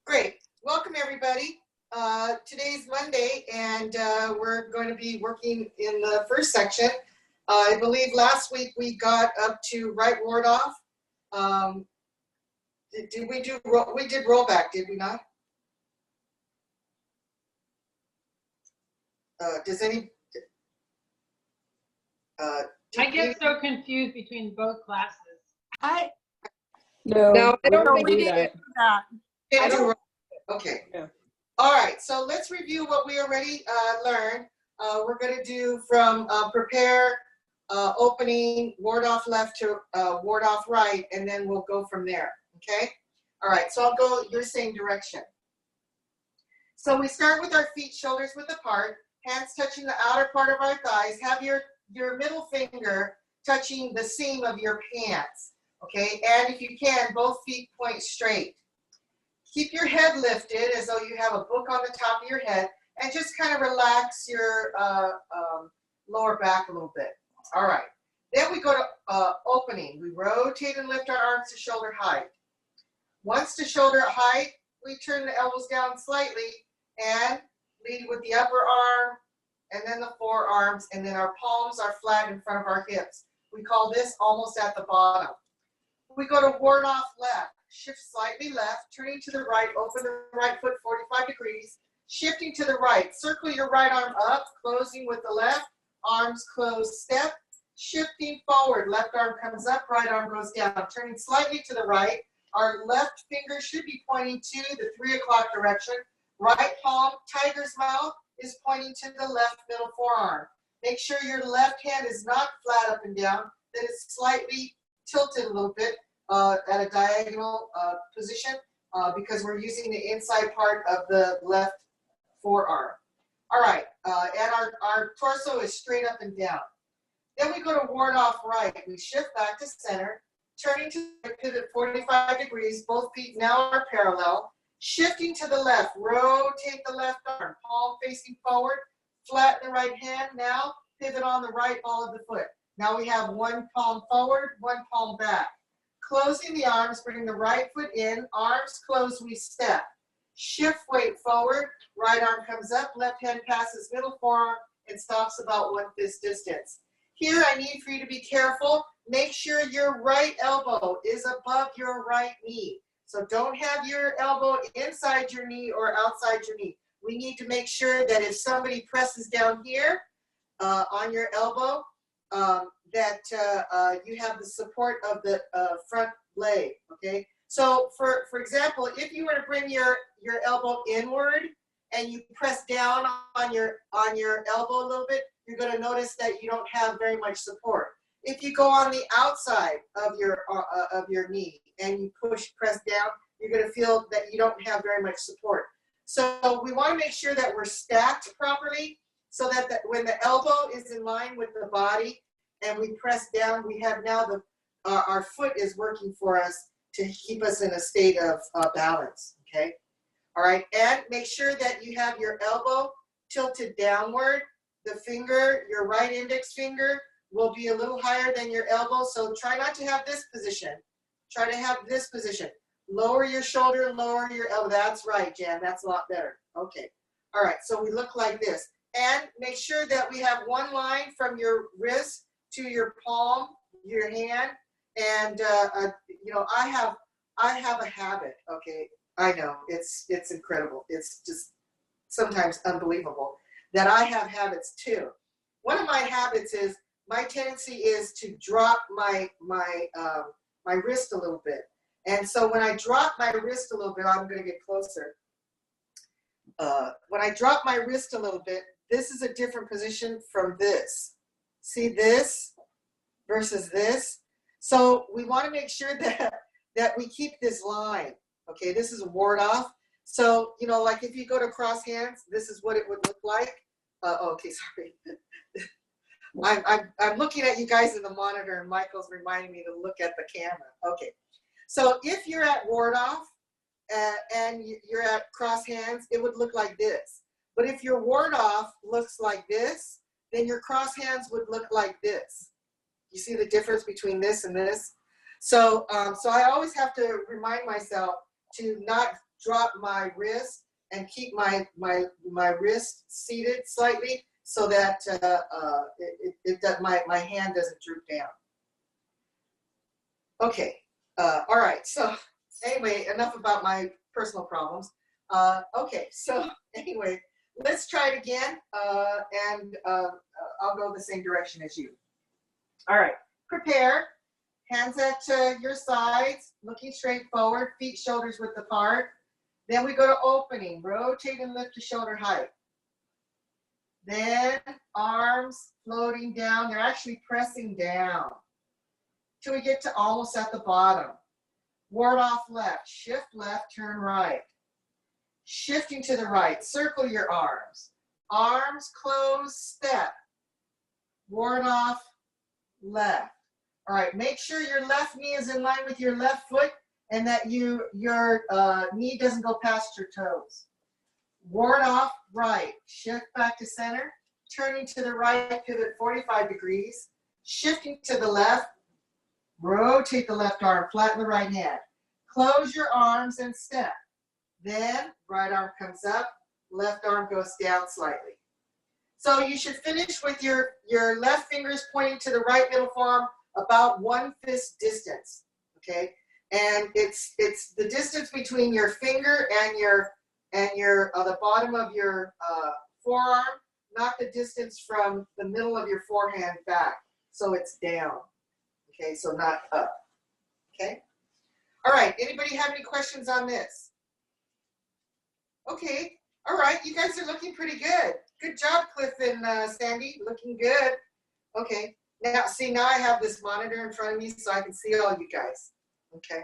Great. Welcome, everybody. Today's Monday, and we're going to be working in the first section. I believe last week we got up to right ward off. Did we do? We did rollback, did we not? Does any? I get so confused between both classes. No, I don't think do we that. Okay. Yeah. All right. So let's review what we already learned. We're going to do from prepare, opening, ward off left to ward off right, and then we'll go from there. Okay. All right. So I'll go your same direction. So we start with our feet, shoulders width apart, hands touching the outer part of our thighs. Have your middle finger touching the seam of your pants. Okay. And if you can, both feet point straight. Keep your head lifted as though you have a book on the top of your head, and just kind of relax your lower back a little bit. All right. Then we go to opening. We rotate and lift our arms to shoulder height. Once to shoulder height, we turn the elbows down slightly and lead with the upper arm and then the forearms, and then our palms are flat in front of our hips. We call this almost at the bottom. We go to ward off left. Shift slightly left, turning to the right, open the right foot 45 degrees, shifting to the right. Circle your right arm up, closing with the left, arms closed, step, shifting forward. Left arm comes up, right arm goes down. Turning slightly to the right, our left finger should be pointing to the 3 o'clock direction. Right palm, tiger's mouth, is pointing to the left middle forearm. Make sure your left hand is not flat up and down, that it's slightly tilted a little bit. At a diagonal position because we're using the inside part of the left forearm. All right, and our torso is straight up and down. Then we go to ward off right. We shift back to center, turning to the pivot 45 degrees. Both feet now are parallel. Shifting to the left, rotate the left arm, palm facing forward, flatten the right hand. Now pivot on the right ball of the foot. Now we have one palm forward, one palm back. Closing the arms, bring the right foot in, arms closed, we step. Shift weight forward, right arm comes up, left hand passes middle forearm and stops about 1 fist distance. Here I need for you to be careful. Make sure your right elbow is above your right knee. So don't have your elbow inside your knee or outside your knee. We need to make sure that if somebody presses down here on your elbow, that you have the support of the front leg, okay? So for example, if you were to bring your elbow inward and you press down on your elbow a little bit, you're going to notice that you don't have very much support. If you go on the outside of your knee and you press down, you're going to feel that you don't have very much support. So we want to make sure that we're stacked properly so that when the elbow is in line with the body, and we press down, we have now our foot is working for us to keep us in a state of balance, okay? All right, and make sure that you have your elbow tilted downward. The finger, your right index finger, will be a little higher than your elbow, so try not to have this position. Try to have this position. Lower your shoulder, lower your elbow. That's right, Jan, that's a lot better. Okay, all right, so we look like this. And make sure that we have one line from your wrist to your palm, your hand, and you know, I have a habit. Okay, I know it's incredible. It's just sometimes unbelievable that I have habits too. One of my habits is my tendency is to drop my wrist a little bit, and so when I drop my wrist a little bit, I'm going to get closer. When I drop my wrist a little bit, this is a different position from this. See this versus this? So we want to make sure that we keep this line. Okay, this is a ward off. So, you know, like if you go to cross hands, this is what it would look like. Okay, sorry. I'm looking at you guys in the monitor and Michael's reminding me to look at the camera. Okay, so if you're at ward off and you're at cross hands, it would look like this. But if your ward off looks like this, then your cross hands would look like this. You see the difference between this and this? So, so I always have to remind myself to not drop my wrist and keep my wrist seated slightly so that my hand doesn't droop down. Okay, all right, so anyway, enough about my personal problems. Okay, so anyway, let's try it again, and I'll go the same direction as you. All right, prepare. Hands at your sides, looking straight forward, feet, shoulders width apart. Then we go to opening, rotate and lift to shoulder height. Then arms floating down, they're actually pressing down till we get to almost at the bottom. Ward off left, shift left, turn right. Shifting to the right, circle your arms. Arms close, step. Ward off left. All right, make sure your left knee is in line with your left foot and that your knee doesn't go past your toes. Ward off right, shift back to center, turning to the right, pivot 45 degrees, shifting to the left, rotate the left arm, flatten the right hand. Close your arms and step. Then right arm comes up, left arm goes down slightly. So you should finish with your left fingers pointing to the right middle forearm about 1 fist distance, okay? And it's the distance between your finger and the bottom of your forearm, not the distance from the middle of your forehand back. So it's down, okay? So not up, okay? All right, anybody have any questions on this? Okay, all right, you guys are looking pretty good. Good job, Cliff and Sandy, looking good. Okay, now see, now I have this monitor in front of me so I can see all you guys. Okay,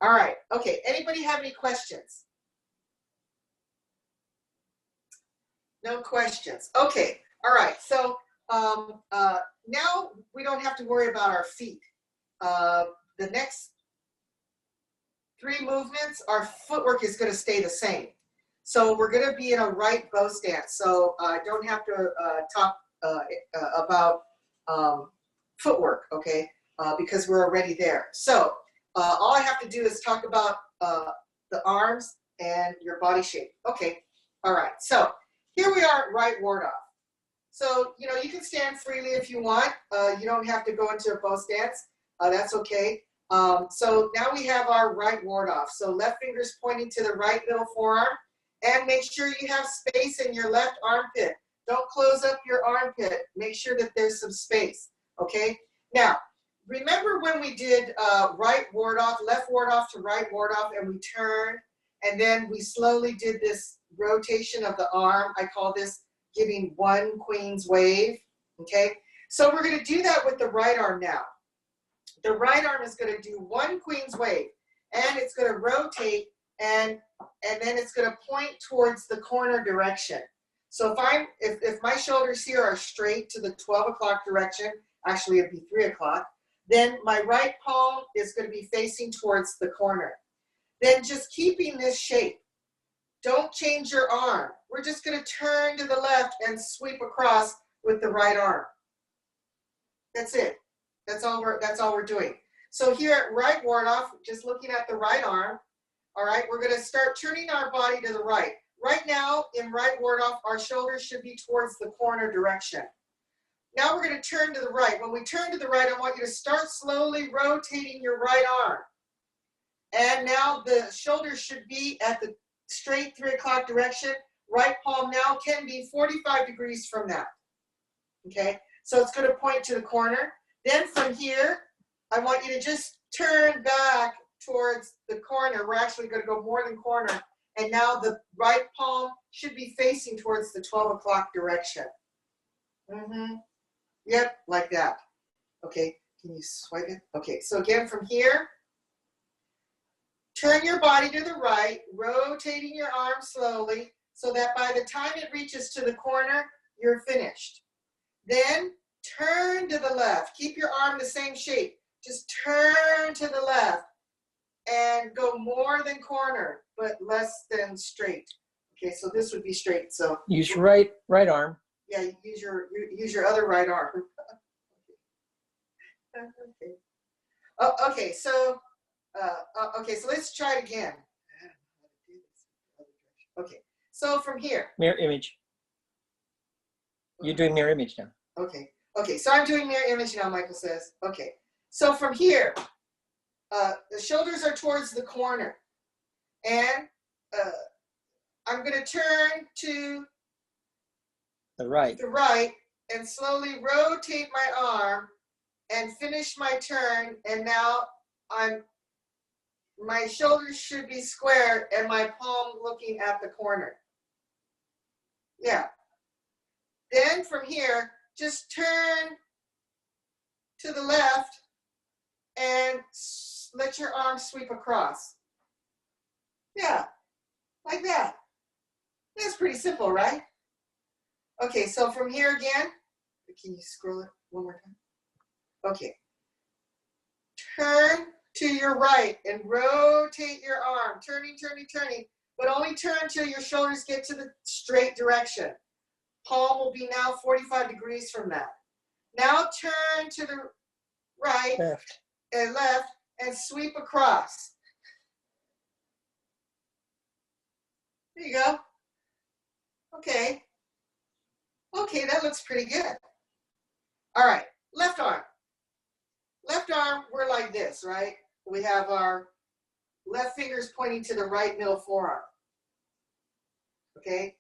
all right, okay, anybody have any questions? No questions. Okay, all right, so now we don't have to worry about our feet. The next 3 movements, our footwork is going to stay the same. So we're going to be in a right bow stance. So I don't have to talk about footwork, okay, because we're already there. So all I have to do is talk about the arms and your body shape. Okay, all right. So here we are at right ward off. So, you know, you can stand freely if you want. You don't have to go into a bow stance. That's okay. So now we have our right ward off. So left finger's pointing to the right middle forearm. And make sure you have space in your left armpit. Don't close up your armpit. Make sure that there's some space, okay? Now, remember when we did right ward off, left ward off to right ward off, and we turned, and then we slowly did this rotation of the arm. I call this giving 1 queen's wave, okay? So we're gonna do that with the right arm now. The right arm is gonna do 1 queen's wave, and it's gonna rotate and then it's going to point towards the corner direction. So if my shoulders here are straight to the 12 o'clock direction, actually it'd be 3 o'clock, then my right palm is going to be facing towards the corner. Then just keeping this shape. Don't change your arm. We're just going to turn to the left and sweep across with the right arm. That's it. That's all we're doing. So here at right ward off, just looking at the right arm. All right, we're going to start turning our body to the right. Right now, in right ward off, our shoulders should be towards the corner direction. Now we're going to turn to the right. When we turn to the right, I want you to start slowly rotating your right arm. And now the shoulders should be at the straight 3 o'clock direction. Right palm now can be 45 degrees from that. Okay, so it's going to point to the corner. Then from here, I want you to just turn back towards the corner. We're actually going to go more than corner. And now the right palm should be facing towards the 12 o'clock direction. Yep, like that. Okay, can you swipe it? Okay, so again from here, turn your body to the right, rotating your arm slowly so that by the time it reaches to the corner, you're finished. Then turn to the left. Keep your arm the same shape. Just turn to the left. And go more than corner, but less than straight. Okay, so this would be straight. So use your right arm. Yeah, use your other right arm. Okay. Okay, so let's try it again. Okay, so from here. Mirror image. You're doing mirror image now. Okay, so I'm doing mirror image now, Michael says. Okay, so from here, the shoulders are towards the corner. And I'm going to turn to The right. the right and slowly rotate my arm and finish my turn. And now my shoulders should be square and my palm looking at the corner. Yeah. Then from here, just turn to the left and let your arm sweep across. Yeah, like that. That's pretty simple, right? Okay, so from here again, can you scroll it one more time? Okay. Turn to your right and rotate your arm. Turning, but only turn till your shoulders get to the straight direction. Palm will be now 45 degrees from that. Now turn to the right and left and sweep across. There you go. Okay. Okay, that looks pretty good. All right, left arm. Left arm, we're like this, right? We have our left fingers pointing to the right middle forearm. Okay?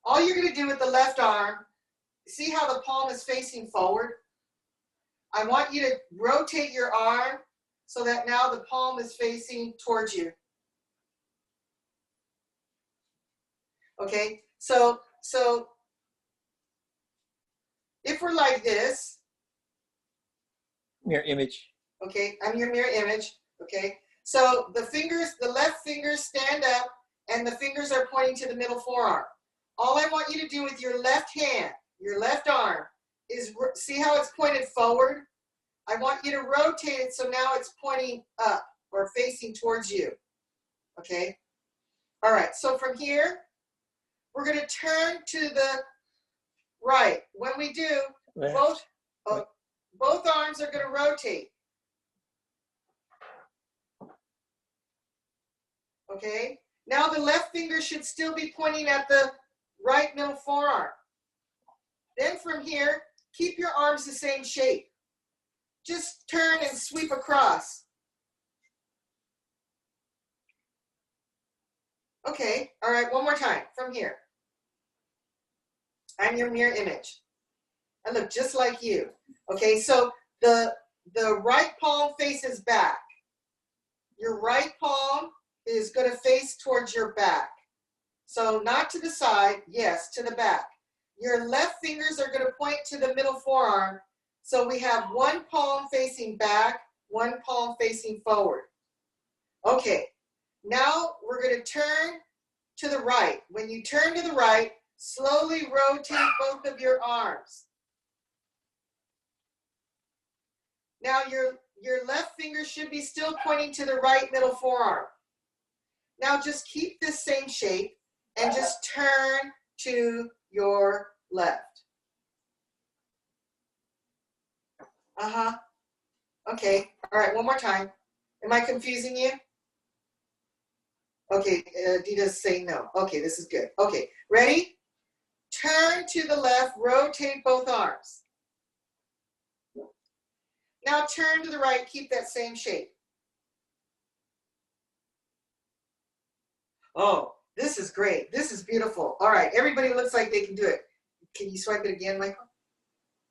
All you're going to do with the left arm, see how the palm is facing forward? I want you to rotate your arm so that now the palm is facing towards you. Okay? So if we're like this, Mirror image. okay, I'm your mirror image, okay? So the left fingers stand up and the fingers are pointing to the middle forearm. All I want you to do with your left hand, your left arm, is see how it's pointed forward? I want you to rotate it so now it's pointing up or facing towards you, okay? All right, so from here, we're gonna turn to the right. When we do, Left. both arms are gonna rotate. Okay, now the left finger should still be pointing at the right middle forearm. Then from here, keep your arms the same shape. Just turn and sweep across. Okay, all right, one more time from here. I'm your mirror image. I look just like you. Okay, so the right palm faces back. Your right palm is going to face towards your back. So not to the side, yes, to the back. Your left fingers are going to point to the middle forearm. So we have one palm facing back, one palm facing forward. Okay, now we're going to turn to the right. When you turn to the right, slowly rotate both of your arms. Now your left finger should be still pointing to the right middle forearm. Now just keep this same shape and just turn to your left. Okay, all right, one more time. Am I confusing you? Okay, Dita's saying no. Okay, this is good. Okay, ready? Turn to the left, rotate both arms. Now turn to the right, keep that same shape. Oh, this is great. This is beautiful. All right, everybody looks like they can do it. Can you swipe it again, Michael?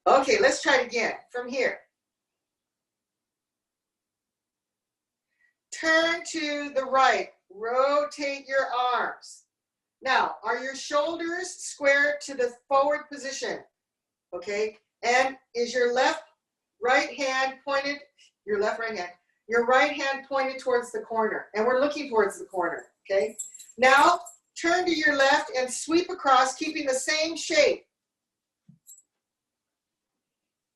Okay, let's try it again from here. Turn to the right, rotate your arms. Now, are your shoulders square to the forward position? Okay, and is your right hand pointed, your right hand pointed towards the corner, and we're looking towards the corner, okay? Now, turn to your left and sweep across, keeping the same shape.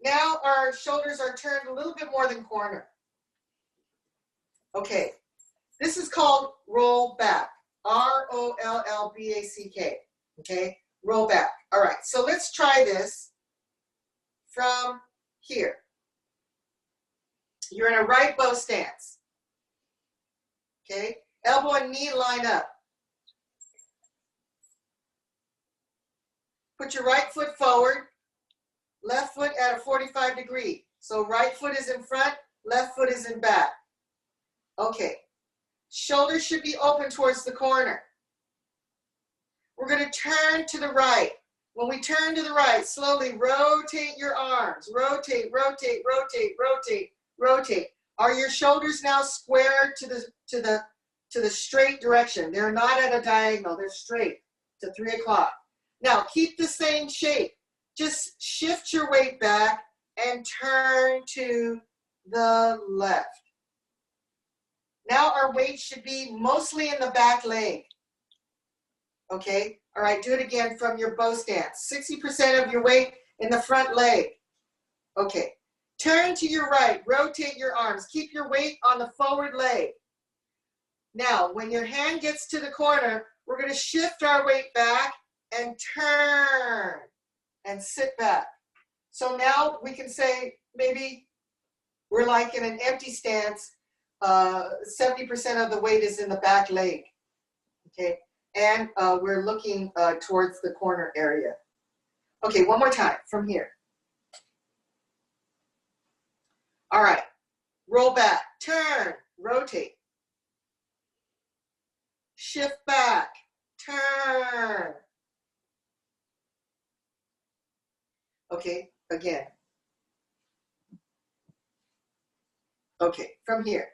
Now our shoulders are turned a little bit more than corner. Okay, this is called roll back, R-O-L-L-B-A-C-K, okay? Roll back. All right, so let's try this from here. You're in a right bow stance. Okay, elbow and knee line up. Put your right foot forward, left foot at a 45 degree. So right foot is in front, left foot is in back. Okay, shoulders should be open towards the corner. We're going to turn to the right. When we turn to the right, slowly rotate your arms. Rotate, rotate, rotate, rotate, rotate. Are your shoulders now square to the straight direction? They're not at a diagonal, they're straight to 3 o'clock. Now keep the same shape. Just shift your weight back and turn to the left. Now our weight should be mostly in the back leg. Okay, all right, do it again from your bow stance. 60% of your weight in the front leg. Okay, turn to your right, rotate your arms. Keep your weight on the forward leg. Now, when your hand gets to the corner, we're gonna shift our weight back and turn and sit back. So now we can say maybe we're like in an empty stance, 70% of the weight is in the back leg, okay? And we're looking towards the corner area. Okay, one more time from here. All right, roll back, turn, rotate. Shift back, turn. Okay, again. Okay, from here.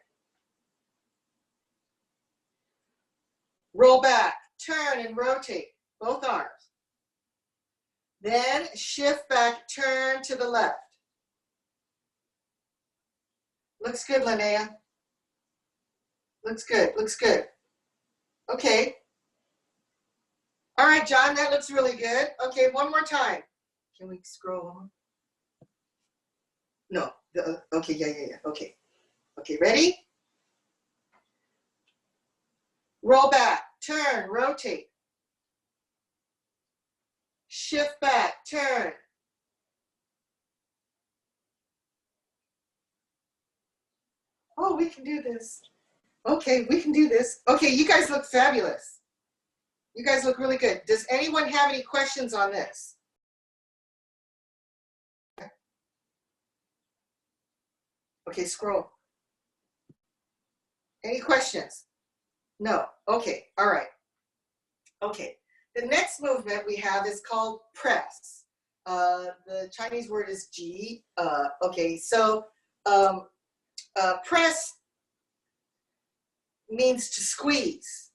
Roll back, turn and rotate both arms. Then shift back, turn to the left. Looks good, Linnea. Looks good, looks good. Okay. All right, John, that looks really good. Okay, one more time. Can we scroll on? No, okay, yeah, okay. Okay, ready? Roll back, turn, rotate. Shift back, turn. Oh, we can do this. Okay, we can do this. Okay, you guys look fabulous. You guys look really good. Does anyone have any questions on this? Okay, scroll. Any questions? No. Okay, all right. Okay, the next movement we have is called press. The Chinese word is ji. Okay, so press means to squeeze.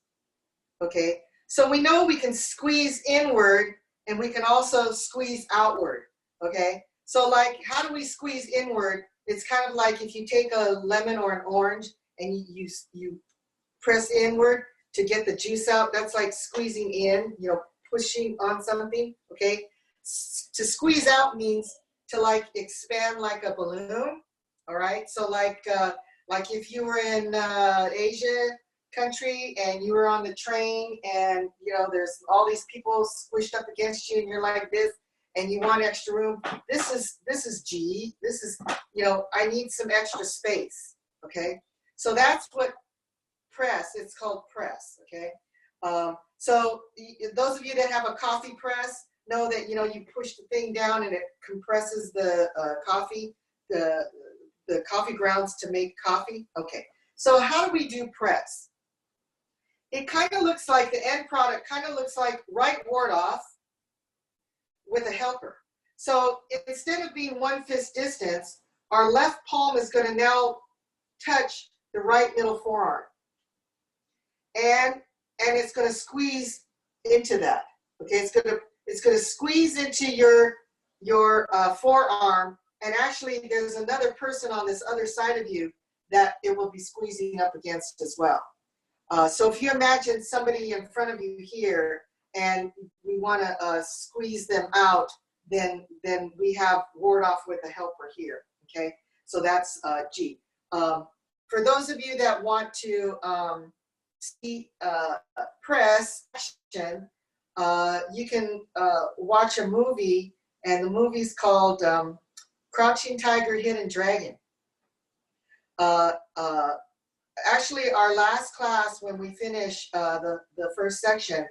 Okay, so we know we can squeeze inward and we can also squeeze outward. Okay, so like how do we squeeze inward? It's kind of like if you take a lemon or an orange and you press inward to get the juice out. That's like squeezing in, you know, pushing on something, okay? To squeeze out means to like expand like a balloon, all right? So like if you were in Asia country and you were on the train and, you know, there's all these people squished up against you and you're like this and you want extra room, this is G. This is, you know, I need some extra space, okay? So that's what press, it's called press, okay? So those of you that have a coffee press know that, you know, you push the thing down and it compresses the coffee, the coffee grounds to make coffee. Okay, so how do we do press? It kind of looks like, the end product kind of looks like right ward off with a helper. So instead of being 1 fist distance, our left palm is going to now touch the right middle forearm. And it's going to squeeze into that. Okay, it's going to squeeze into your forearm, and actually there's another person on this other side of you that it will be squeezing up against as well. So if you imagine somebody in front of you here and we want to squeeze them out, then we have ward off with a helper here. Okay, so that's G. For those of you that want to see press action, you can watch a movie, and the movie's called Crouching Tiger, Hidden Dragon. Actually, our last class, when we finish the first section,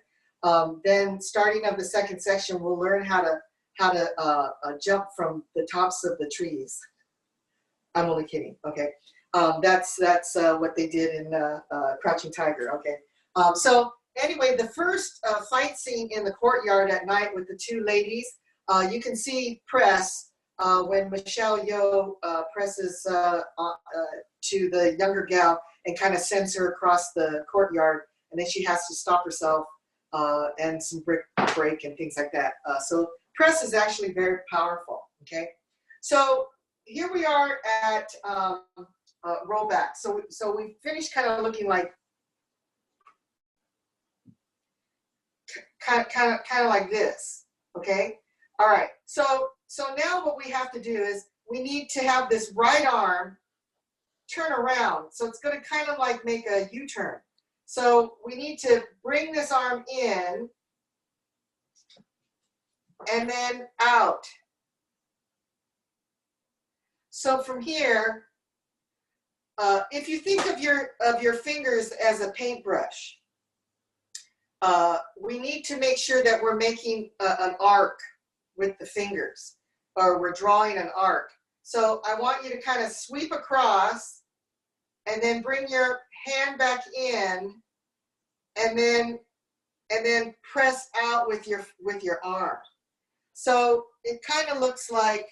then starting of the second section, we'll learn how to jump from the tops of the trees. I'm only kidding. Okay, that's what they did in Crouching Tiger. Okay, so anyway, the first fight scene in the courtyard at night with the two ladies, you can see press when Michelle Yeoh presses to the younger gal and kind of sends her across the courtyard, and then she has to stop herself and some break and things like that. So press is actually very powerful. Okay, so here we are at rollback. So we finished kind of looking like kind of like this. Okay, all right. So now what we have to do is we need to have this right arm turn around. So it's going to kind of like make a U-turn. So we need to bring this arm in and then out. So from here, if you think of your fingers as a paintbrush, we need to make sure that we're making an arc with the fingers, or we're drawing an arc. So I want you to kind of sweep across and then bring your hand back in, and then press out with your arm. So it kind of looks like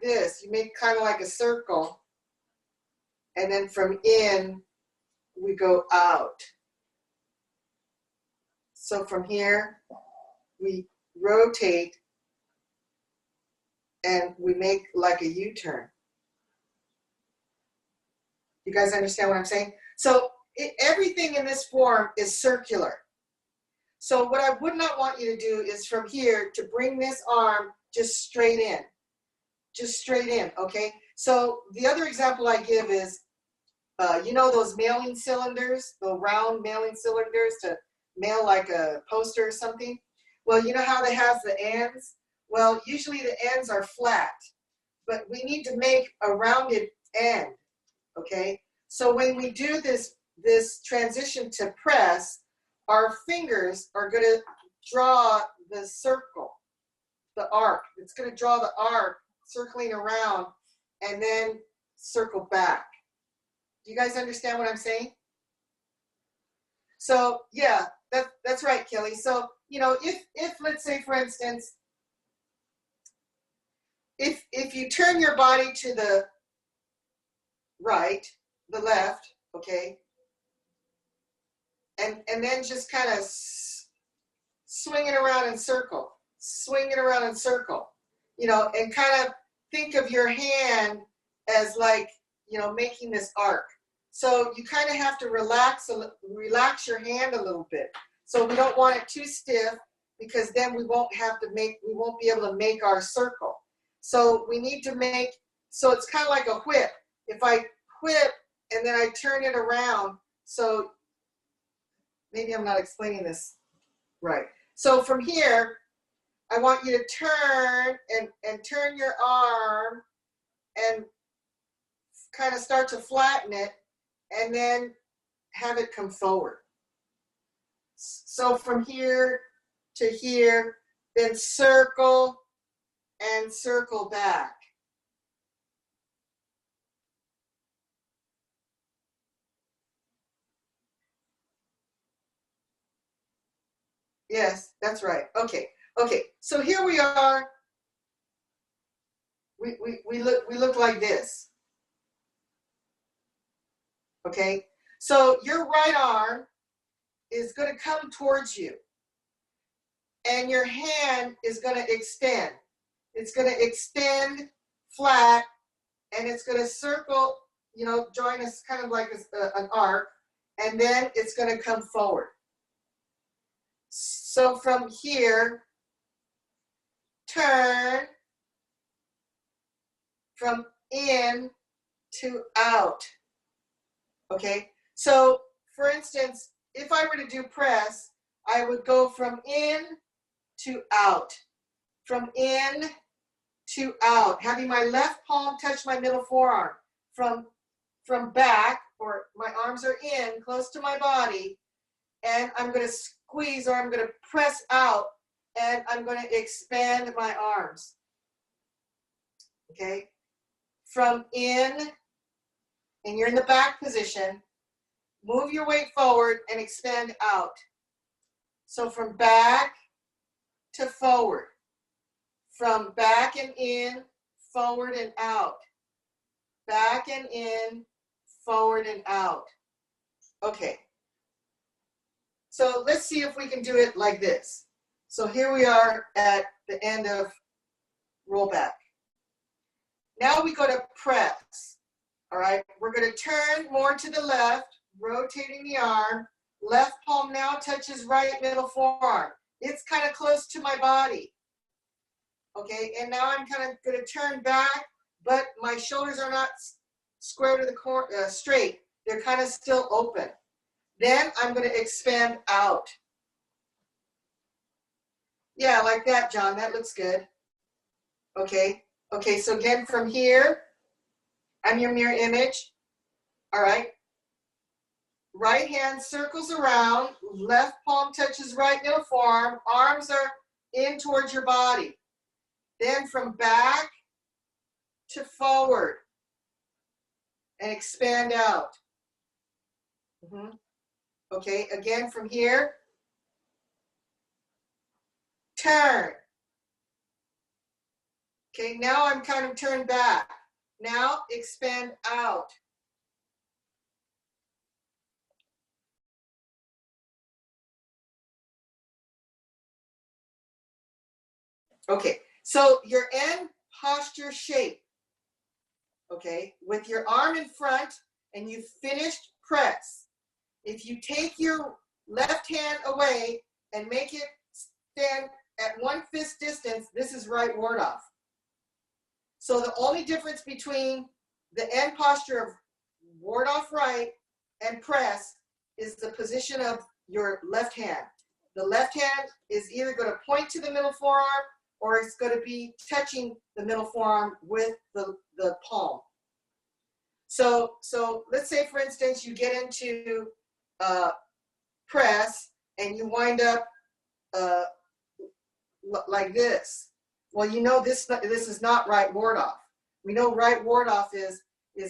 this. You make kind of like a circle, and then from in we go out. So from here we rotate and we make like a U-turn. You guys understand what I'm saying? So everything in this form is circular. So what I would not want you to do is from here to bring this arm just straight in. Just straight in, okay? So the other example I give is, you know those mailing cylinders, the round mailing cylinders to mail like a poster or something? Well, you know how they have the ends? Well, usually the ends are flat, but we need to make a rounded end, okay? So when we do this transition to press, our fingers are going to draw the circle, the arc. It's going to draw the arc circling around and then circle back. Do you guys understand what I'm saying? So yeah, that's right, Kelly. So, you know, if let's say, for instance, if you turn your body to the right, the left, okay, and then just kind of swing it around in circle, swing it around in circle, you know, and kind of think of your hand as like, you know, making this arc. So you kind of have to relax your hand a little bit. So we don't want it too stiff, because then we won't be able to make our circle. So we need to make, so it's kind of like a whip. If I whip and then I turn it around, so maybe I'm not explaining this right. So from here, I want you to turn and turn your arm and kind of start to flatten it, and then have it come forward. So from here to here, then circle and circle back. Yes, that's right. Okay. Okay. So here we are. We look like this. Okay. So your right arm is going to come towards you, and your hand is going to extend. It's going to extend flat, and it's going to circle, you know, join us kind of like an arc, and then it's going to come forward. So from here, turn from in to out. Okay, so for instance, if I were to do press, I would go from in to out, from in to out, having my left palm touch my middle forearm from back, or my arms are in close to my body, and I'm going to squeeze, or I'm going to press out, and I'm going to expand my arms. Okay? From in, and you're in the back position, move your weight forward and expand out. So from back to forward, from back and in, forward and out, back and in, forward and out. Okay. So let's see if we can do it like this. So here we are at the end of roll back. Now we go to press. All right, we're going to turn more to the left, rotating the arm. Left palm now touches right middle forearm. It's kind of close to my body. Okay, and now I'm kind of going to turn back, but my shoulders are not square to the straight. They're kind of still open. Then I'm going to expand out. Yeah, like that, John. That looks good. Okay. Okay, so again from here, I'm your mirror image. All right. Right hand circles around, left palm touches right middle forearm, arms are in towards your body. Then from back to forward and expand out. Okay, again from here, turn. Okay, now I'm kind of turned back. Now expand out. Okay, so your end posture shape, okay, with your arm in front and you finished press. If you take your left hand away and make it stand at 1 fist distance, this is right ward off. So the only difference between the end posture of ward off right and press is the position of your left hand. The left hand is either going to point to the middle forearm or it's going to be touching the middle forearm with the palm. So let's say, for instance, you get into press and you wind up like this. Well, you know this is not right ward off. We know right ward off is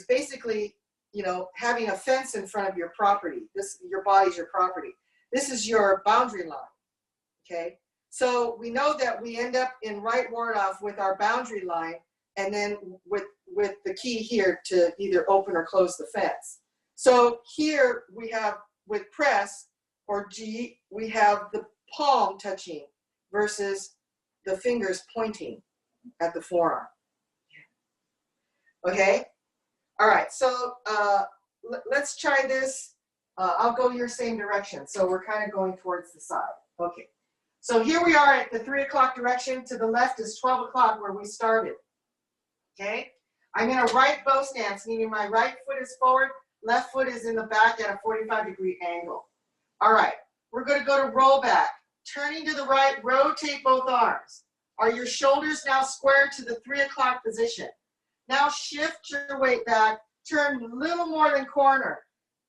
basically, you know, having a fence in front of your property. Your body's your property. This is your boundary line. Okay, so we know that we end up in right ward off with our boundary line, and then with the key here to either open or close the fence. So here we have with press or G, we have the palm touching versus the fingers pointing at the forearm. Okay, all right, so let's try this. I'll go your same direction. So we're kind of going towards the side. Okay, so here we are at the 3 o'clock direction. To the left is 12 o'clock where we started. Okay, I'm in a right bow stance, meaning my right foot is forward, left foot is in the back at a 45-degree angle. All right, we're going to go to roll back. Turning to the right, rotate both arms. Are your shoulders now square to the 3 o'clock position? Now shift your weight back, turn a little more than corner,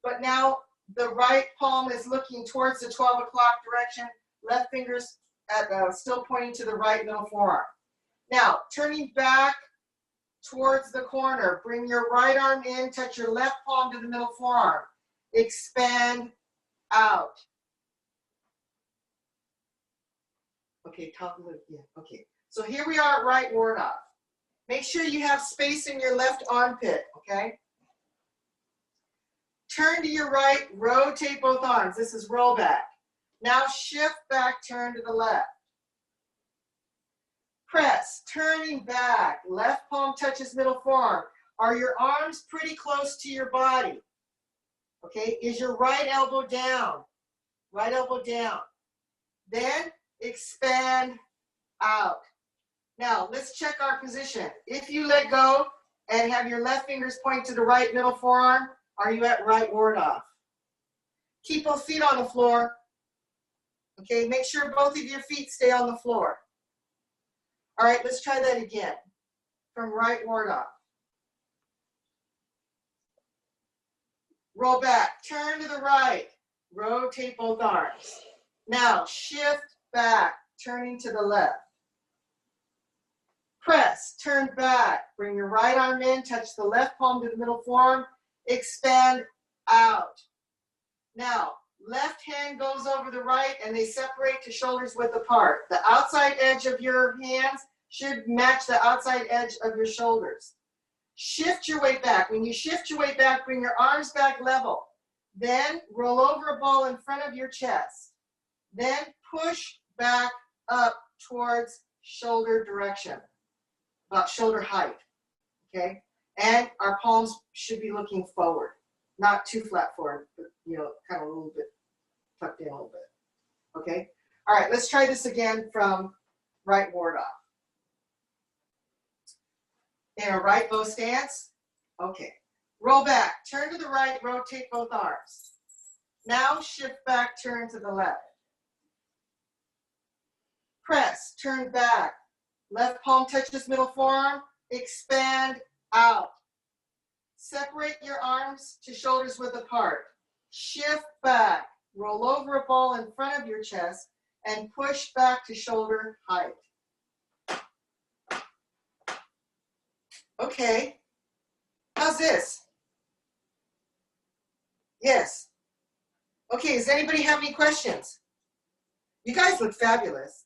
but now the right palm is looking towards the 12 o'clock direction, left fingers still pointing to the right middle forearm. Now, turning back towards the corner, bring your right arm in, touch your left palm to the middle forearm. Expand out. Okay, top lip, yeah, okay. So here we are at right ward off. Make sure you have space in your left armpit, okay? Turn to your right, rotate both arms. This is roll back. Now shift back, turn to the left. Press, turning back, left palm touches middle forearm. Are your arms pretty close to your body? Okay, is your right elbow down? Right elbow down. Then expand out. Now, let's check our position. If you let go and have your left fingers point to the right middle forearm, are you at right ward off? Keep both feet on the floor. Okay, make sure both of your feet stay on the floor. All right, let's try that again. from right ward off. Roll back, turn to the right, rotate both arms. Now shift back, turning to the left. Press, turn back, bring your right arm in, touch the left palm to the middle forearm, expand out. Now, left hand goes over the right and they separate to shoulders width apart. The outside edge of your hands should match the outside edge of your shoulders. Shift your weight back. When you shift your weight back, bring your arms back level. Then roll over a ball in front of your chest. Then push back up towards shoulder direction, about shoulder height, okay? And our palms should be looking forward, not too flat forward, but kind of a little bit tucked in a little bit, okay? All right, let's try this again from right ward off. In a right bow stance, okay. Roll back, turn to the right, rotate both arms. Now shift back, turn to the left. Press, turn back. Left palm touches middle forearm, expand out. Separate your arms to shoulders width apart. Shift back, roll over a ball in front of your chest and push back to shoulder height. Okay, how's this? Yes. Okay, does anybody have any questions? You guys look fabulous.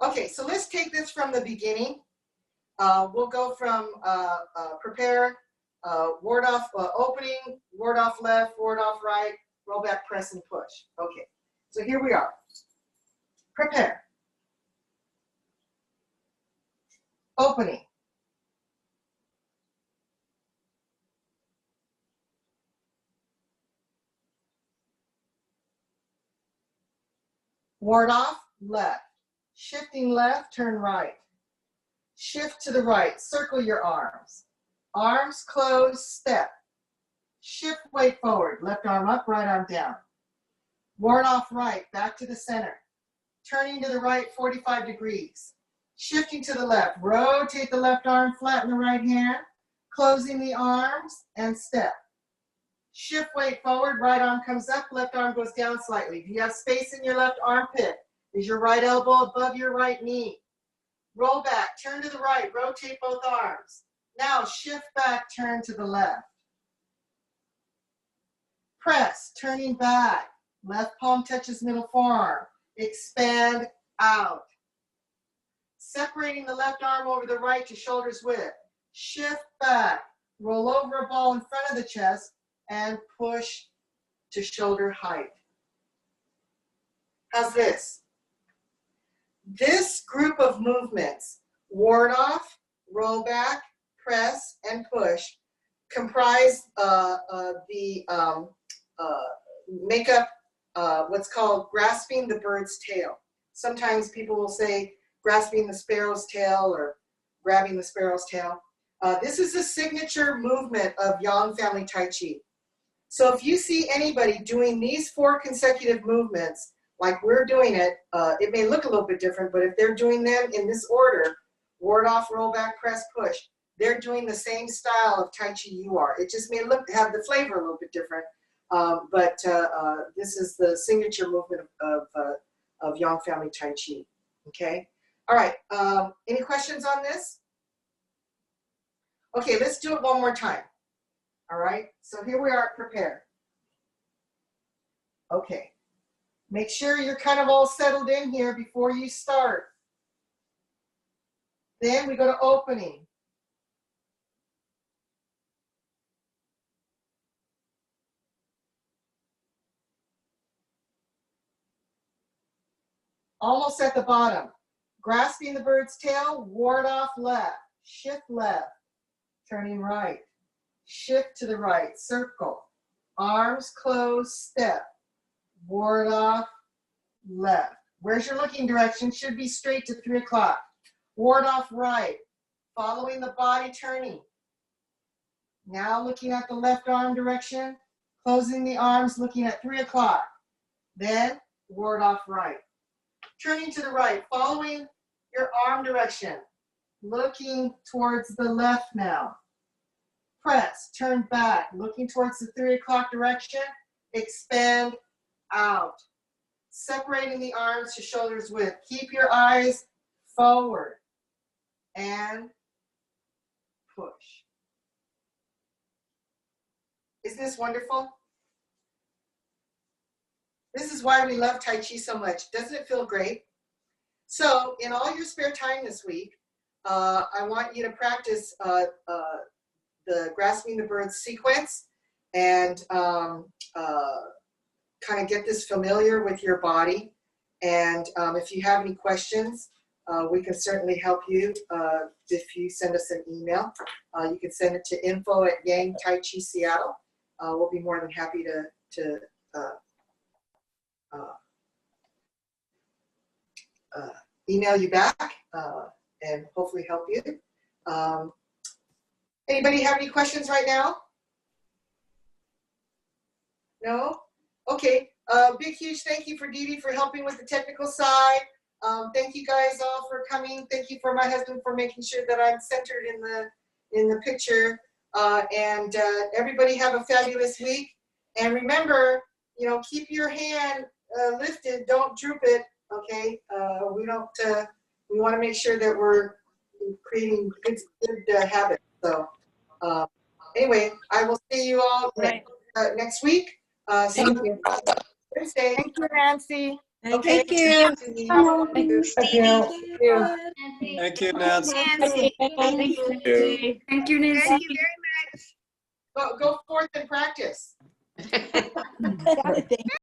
Okay, so let's take this from the beginning. We'll go from prepare, ward off opening, ward off left, ward off right, roll back, press, and push. Okay, so here we are. Prepare. Opening. Ward off, left. Shifting left, turn right. Shift to the right, circle your arms. Arms closed, step. Shift weight forward, left arm up, right arm down. Ward off right, back to the center. Turning to the right, 45 degrees. Shifting to the left, rotate the left arm, flatten the right hand, closing the arms, and step. Shift weight forward, right arm comes up, left arm goes down slightly. Do you have space in your left armpit? Is your right elbow above your right knee? Roll back, turn to the right, rotate both arms. Now shift back, turn to the left. Press, turning back. Left palm touches middle forearm. Expand out. Separating the left arm over the right to shoulder's width. Shift back, roll over a ball in front of the chest, and push to shoulder height. How's this? This group of movements, ward off, roll back, press, and push, comprise make up what's called grasping the bird's tail. Sometimes people will say grasping the sparrow's tail or grabbing the sparrow's tail. This is a signature movement of Yang Family Tai Chi. So if you see anybody doing these 4 consecutive movements, like we're doing it, it may look a little bit different, but if they're doing them in this order, ward off, roll back, press, push, they're doing the same style of Tai Chi you are. It just may have the flavor a little bit different, but this is the signature movement of Yang Family Tai Chi, okay? All right, any questions on this? Okay, let's do it one more time. All right, so here we are, prepare. Okay, make sure you're kind of all settled in here before you start. Then we go to opening. Almost at the bottom. Grasping the bird's tail, ward off left, shift left, turning right, shift to the right, circle, arms closed, step, ward off left. Where's your looking direction? Should be straight to 3 o'clock. Ward off right, following the body turning. Now looking at the left arm direction, closing the arms, looking at 3 o'clock. Then ward off right. Turning to the right, following your arm direction. looking towards the left now. Press, turn back, looking towards the 3 o'clock direction. Expand out. Separating the arms to shoulders width. Keep your eyes forward. And push. Isn't this wonderful? This is why we love Tai Chi so much. Doesn't it feel great? So in all your spare time this week, I want you to practice the Grasping the Bird sequence and kind of get this familiar with your body. And if you have any questions, we can certainly help you if you send us an email. You can send it to info@Yang Tai Chi Seattle. We'll be more than happy to email you back and hopefully help you. Anybody have any questions right now? No? Okay. Big, huge thank you for Dee Dee for helping with the technical side. Thank you guys all for coming. Thank you for my husband for making sure that I'm centered in the picture. And everybody have a fabulous week. And remember, you know, keep your hand lifted. Don't droop it. Okay. We want to make sure that we're creating good habits. So anyway, I will see you all next week. Thank you. Thursday. Thank you, Nancy. Okay. Thank you. Thank you. Thank you. Thank you, Nancy. Thank you, Nancy. Thank you very much. Go forth and practice. Got it. Thank